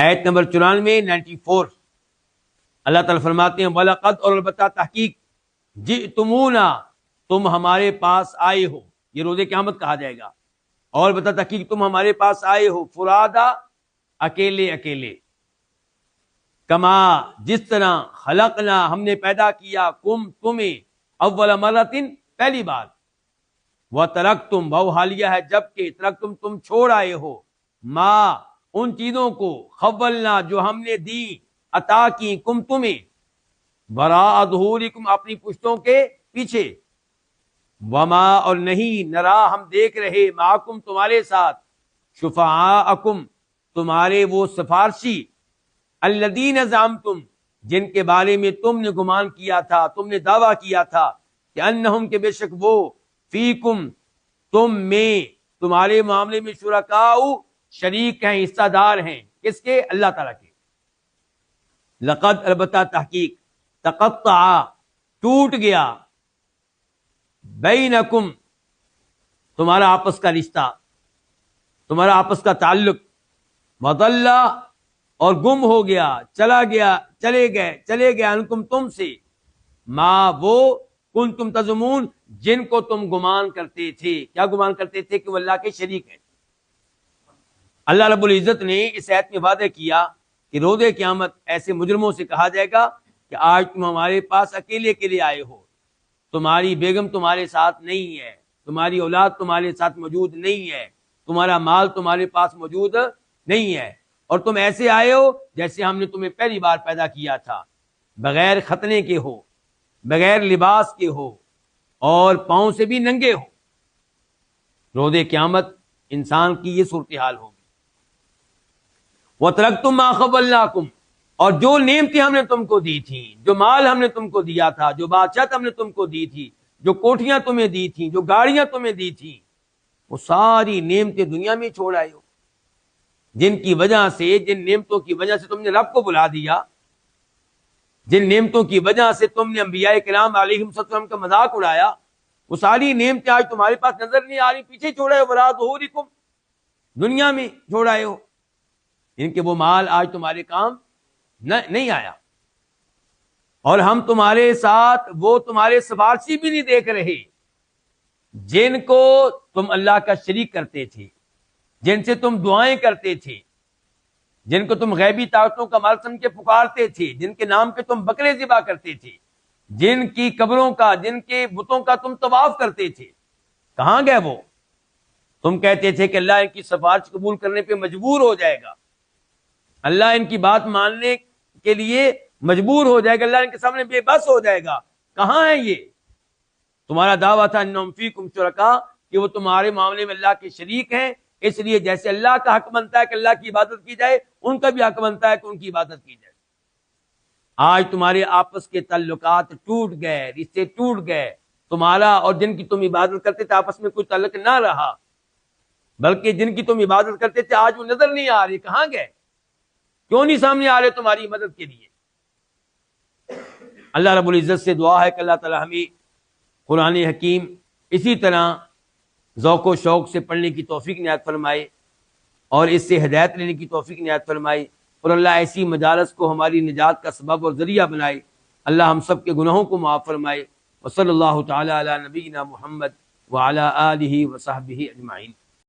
آیت نمبر 94 اللہ تعالیٰ فرماتے ہیں وَلَقَدْ اور البتہ تحقیق جئتمونا تم ہمارے پاس آئے ہو، یہ روز قیامت کہا جائے گا، اور البتہ تحقیق تم ہمارے پاس آئے ہو فرادا اکیلے اکیلے، کما جس طرح خلقنا ہم نے پیدا کیا کم تمہیں اول مرتن پہلی بار، وترکتم وہ حالیہ ہے جبکہ ترکتم تم چھوڑ آئے ہو ما ان چیزوں کو خولنا جو ہم نے دی عطا کی کم تمہیں وراء ظہورکم اپنی پشتوں کے پیچھے، وما اور نہیں نرا ہم دیکھ رہے معکم تمہارے ساتھ شفعاءکم تمہارے وہ سفارشی الذین زعمتم جن کے بارے میں تم نے گمان کیا تھا، تم نے دعویٰ کیا تھا کہ انہم کہ بے شک وہ فیکم تم میں تمہارے معاملے میں شرکاء شریک ہیں، حصہ دار ہیں، کس کے؟ اللہ تعالیٰ کے۔ لقد البتہ تحقیق تقطع ٹوٹ گیا بینکم تمہارا آپس کا رشتہ، تمہارا آپس کا تعلق، وضل اور گم ہو گیا، چلے گئے انکم تم سے ما وہ کنتم تزعمون جن کو تم گمان کرتے تھے۔ کیا گمان کرتے تھے؟ کہ وہ اللہ کے شریک ہیں۔ اللہ رب العزت نے اس آیت میں وعدہ کیا کہ روز قیامت ایسے مجرموں سے کہا جائے گا کہ آج تم ہمارے پاس اکیلے کے لیے آئے ہو، تمہاری بیگم تمہارے ساتھ نہیں ہے، تمہاری اولاد تمہارے ساتھ موجود نہیں ہے، تمہارا مال تمہارے پاس موجود نہیں ہے، اور تم ایسے آئے ہو جیسے ہم نے تمہیں پہلی بار پیدا کیا تھا، بغیر ختنے کے ہو، بغیر لباس کے ہو، اور پاؤں سے بھی ننگے ہو۔ روز قیامت انسان کی یہ صورتحال ہوگی۔ وَتَرَكْتُم مَّا خَوَّلْنَاكُمْ اور جو نعمتیں ہم نے تم کو دی تھیں، جو مال ہم نے تم کو دیا تھا، جو بادشاہت ہم نے تم کو دی تھی، جو کوٹھیاں تمہیں دی تھیں، جو گاڑیاں تمہیں دی تھیں، وہ ساری نعمتیں دنیا میں چھوڑ آئے ہو، جن کی وجہ سے، جن نعمتوں کی وجہ سے تم نے رب کو بلا دیا، جن نعمتوں کی وجہ سے تم نے انبیاء کرام علیہم السلام کا مذاق اڑایا، وہ ساری نعمتیں آج تمہارے پاس نظر نہیں آ رہی، پیچھے چھوڑے ہو، وراء ظہورکم دنیا میں چھوڑ آئے ہو، ان کے وہ مال آج تمہارے کام نہیں آیا، اور ہم تمہارے ساتھ وہ تمہارے سفارشی بھی نہیں دیکھ رہے جن کو تم اللہ کا شریک کرتے تھے، جن سے تم دعائیں کرتے تھے، جن کو تم غیبی طاقتوں کا مال سمجھ کے پکارتے تھے، جن کے نام پہ تم بکرے ذبح کرتے تھے، جن کی قبروں کا، جن کے بتوں کا تم طواف کرتے تھے، کہاں گئے وہ؟ تم کہتے تھے کہ اللہ ان کی سفارش قبول کرنے پہ مجبور ہو جائے گا، اللہ ان کی بات ماننے کے لیے مجبور ہو جائے گا، اللہ ان کے سامنے بے بس ہو جائے گا۔ کہاں ہے یہ؟ تمہارا دعویٰ تھا انہم فیکم شرکاء کہ وہ تمہارے معاملے میں اللہ کے شریک ہیں، اس لیے جیسے اللہ کا حق بنتا ہے کہ اللہ کی عبادت کی جائے، ان کا بھی حق بنتا ہے کہ ان کی عبادت کی جائے۔ آج تمہارے آپس کے تعلقات ٹوٹ گئے، رشتے ٹوٹ گئے، تمہارا اور جن کی تم عبادت کرتے تھے آپس میں کوئی تعلق نہ رہا، بلکہ جن کی تم عبادت کرتے تھے آج وہ نظر نہیں آ رہے، کہاں گئے؟ کیوں نہیں سامنے آ رہے تمہاری مدد کے لیے؟ اللہ رب العزت سے دعا ہے کہ اللہ تعالی ہمیں قرآن حکیم اسی طرح ذوق و شوق سے پڑھنے کی توفیق عنایت فرمائے، اور اس سے ہدایت لینے کی توفیق عنایت فرمائے، اور اللہ ایسی مجالس کو ہماری نجات کا سبب اور ذریعہ بنائے۔ اللہ ہم سب کے گناہوں کو معاف فرمائے۔ وصلی اللہ تعالی علی نبینا محمد وعلی آلہ وصحبہ اجمعین۔